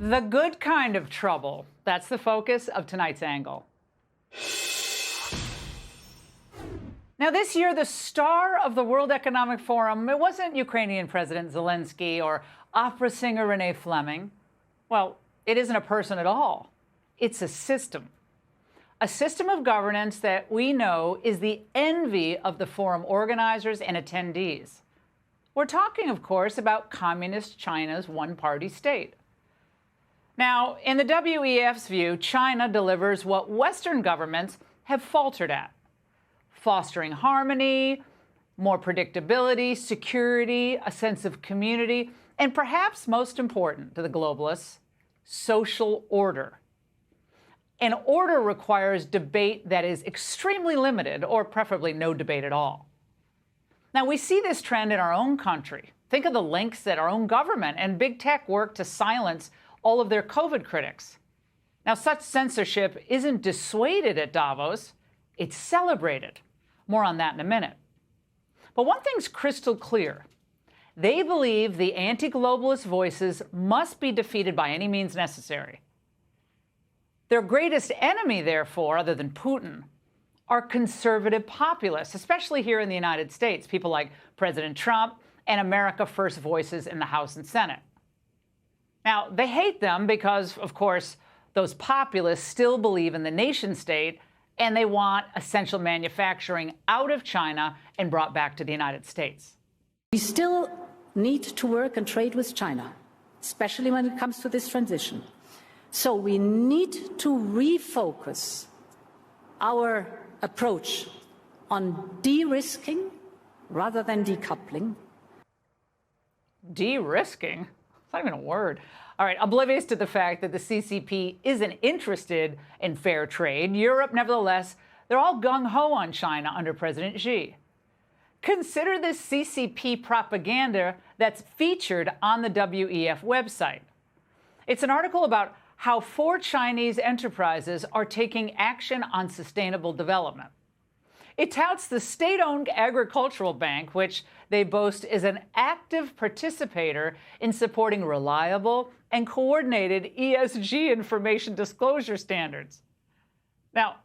The good kind of trouble. That's the focus of tonight's angle. Now, this year, the star of the World Economic Forum, it wasn't Ukrainian President Zelensky or opera singer Renee Fleming. Well, it isn't a person at all. It's a system. A system of governance that we know is the envy of the forum organizers and attendees. We're talking, of course, about communist China's one-party state. Now, in the WEF's view, China delivers what Western governments have faltered at: fostering harmony, more predictability, security, a sense of community, and perhaps most important to the globalists, social order. And order requires debate that is extremely limited, or preferably no debate at all. Now, we see this trend in our own country. Think of the lengths that our own government and big tech work to silence all of their COVID critics. Now, such censorship isn't dissuaded at Davos, it's celebrated. More on that in a minute. But one thing's crystal clear. They believe the anti-globalist voices must be defeated by any means necessary. Their greatest enemy, therefore, other than Putin, are conservative populists, especially here in the United States, people like President Trump and America First voices in the House and Senate. Now, they hate them because, of course, those populists still believe in the nation state, and they want essential manufacturing out of China and brought back to the United States. We still need to work and trade with China, especially when it comes to this transition. So we need to refocus our approach on de-risking rather than decoupling. De-risking? It's not even a word. All right, oblivious to the fact that the CCP isn't interested in fair trade, Europe, nevertheless, they're all gung-ho on China under President Xi. Consider this CCP propaganda that's featured on the WEF website. It's an article about how 4 Chinese enterprises are taking action on sustainable development. It touts the state-owned agricultural bank, which they boast is an active participator in supporting reliable and coordinated ESG information disclosure standards. Now,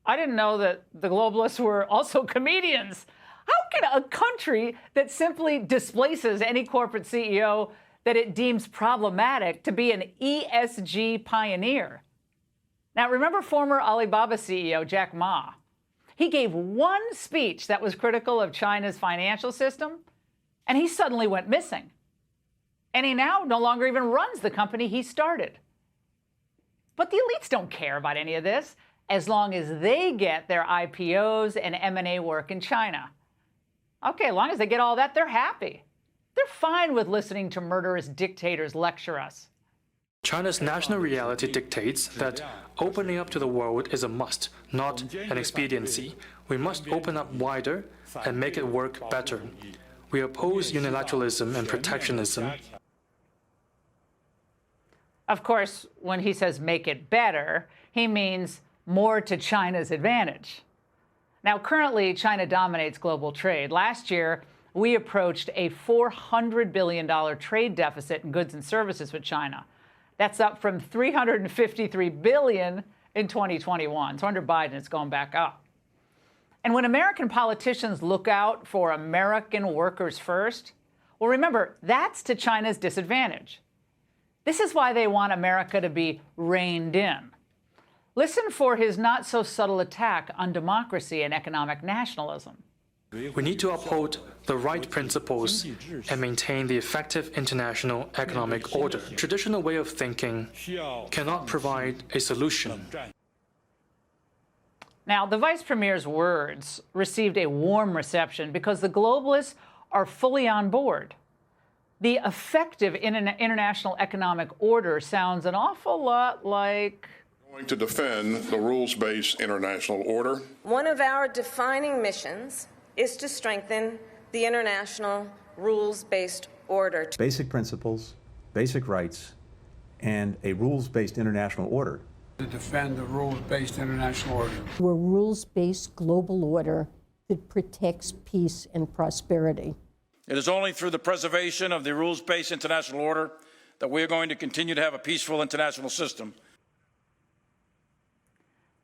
I didn't know that the globalists were also comedians. How can a country that simply displaces any corporate CEO that it deems problematic to be an ESG pioneer? Now, remember former Alibaba CEO Jack Ma? He gave one speech that was critical of China's financial system, and he suddenly went missing. And he now no longer even runs the company he started. But the elites don't care about any of this as long as they get their IPOs and M&A work in China. Okay, as long as they get all that, they're happy. They're fine with listening to murderous dictators lecture us. China's national reality dictates that opening up to the world is a must, not an expediency. We must open up wider and make it work better. We oppose unilateralism and protectionism. Of course, when he says make it better, he means more to China's advantage. Now, currently, China dominates global trade. Last year, we approached a $400 billion trade deficit in goods and services with China. That's up from $353 billion in 2021. So under Biden, it's going back up. And when American politicians look out for American workers first, well, remember, that's to China's disadvantage. This is why they want America to be reined in. Listen for his not-so-subtle attack on democracy and economic nationalism. We need to uphold the right principles and maintain the effective international economic order. Traditional way of thinking cannot provide a solution. Now, the vice premier's words received a warm reception because the globalists are fully on board. The effective international economic order sounds an awful lot like... Going to defend the rules-based international order. One of our defining missions is to strengthen the international rules-based order. Basic principles, basic rights, and a rules-based international order. To defend the rules-based international order. A rules-based global order that protects peace and prosperity. It is only through the preservation of the rules-based international order that we're going to continue to have a peaceful international system.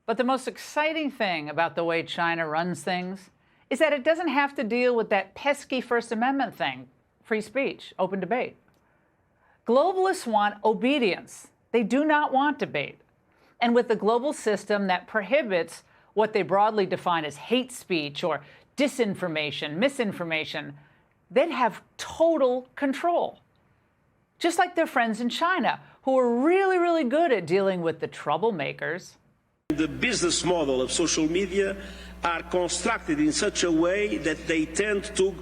But the most exciting thing about the way China runs things is that it doesn't have to deal with that pesky First Amendment thing, free speech, open debate. Globalists want obedience. They do not want debate. And with the global system that prohibits what they broadly define as hate speech or disinformation, misinformation, they'd have total control. Just like their friends in China, who are really, really good at dealing with the troublemakers. The business model of social media are constructed in such a way that they tend to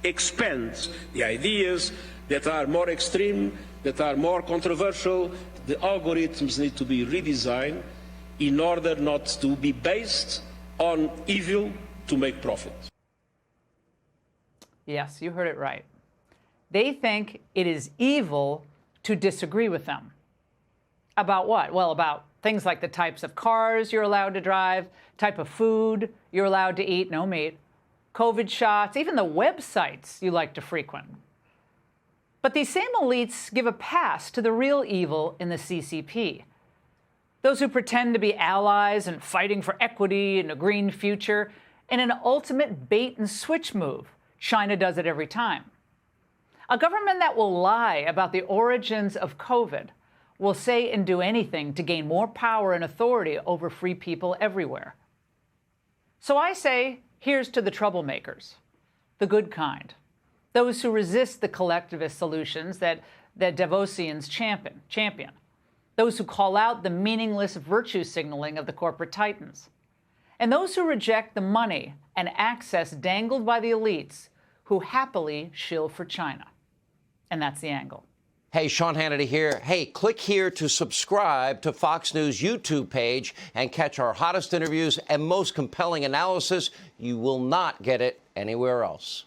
expand the ideas that are more extreme, that are more controversial. The algorithms need to be redesigned in order not to be based on evil to make profit. Yes, you heard it right. They think it is evil to disagree with them. About what? Well, about things like the types of cars you're allowed to drive, type of food you're allowed to eat, no meat, COVID shots, even the websites you like to frequent. But these same elites give a pass to the real evil in the CCP. Those who pretend to be allies and fighting for equity and a green future in an ultimate bait and switch move. China does it every time. A government that will lie about the origins of COVID will say and do anything to gain more power and authority over free people everywhere. So I say, here's to the troublemakers, the good kind, those who resist the collectivist solutions that Davosians champion, those who call out the meaningless virtue signaling of the corporate titans, and those who reject the money and access dangled by the elites who happily shill for China. And that's the angle. Hey, Sean Hannity here. Hey, click here to subscribe to Fox News YouTube page and catch our hottest interviews and most compelling analysis. You will not get it anywhere else.